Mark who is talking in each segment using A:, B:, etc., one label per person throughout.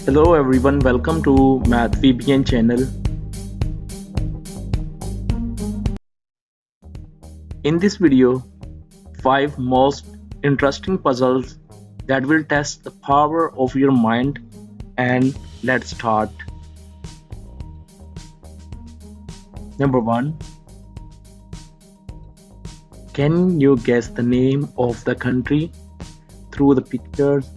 A: Hello everyone, welcome to Math VPN channel. In this video, 5 most interesting puzzles that will test the power of your mind, and let's start. Number 1. Can you guess the name of the country through the pictures?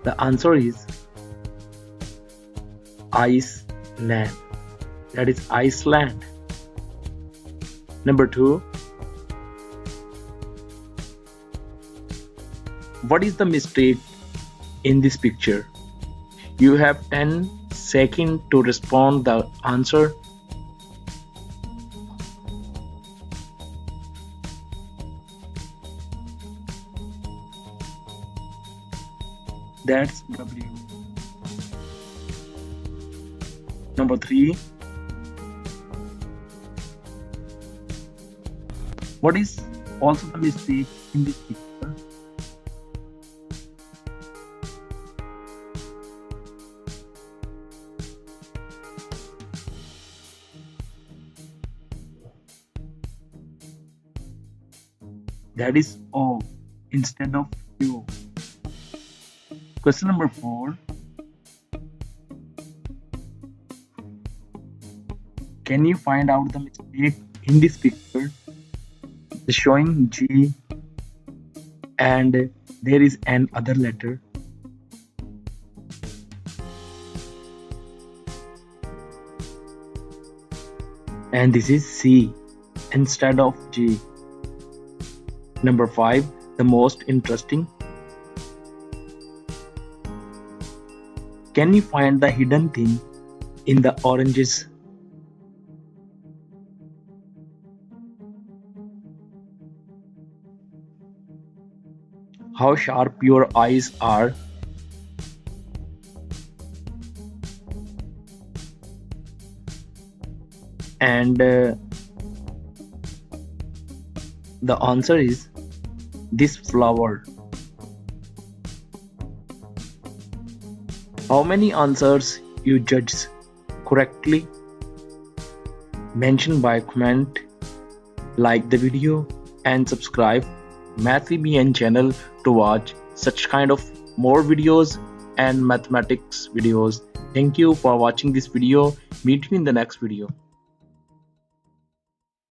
A: The answer is Iceland. That is Iceland. Number 2. What is the mistake in this picture? You have 10 seconds to respond the answer. That's W. Number 3. What is also the mistake in this picture? That is O instead of Q. Question number 4. Can you find out the mistake in this picture? The showing G and there is an other letter. And this is C instead of G. Number 5. The most interesting. Can you find the hidden thing in the oranges? How sharp your eyes are. And the answer is this flower. How many answers you judged correctly? Mention by comment, like the video and subscribe Math VBN channel to watch such kind of more videos and mathematics videos. Thank you for watching this video. Meet you in the next video.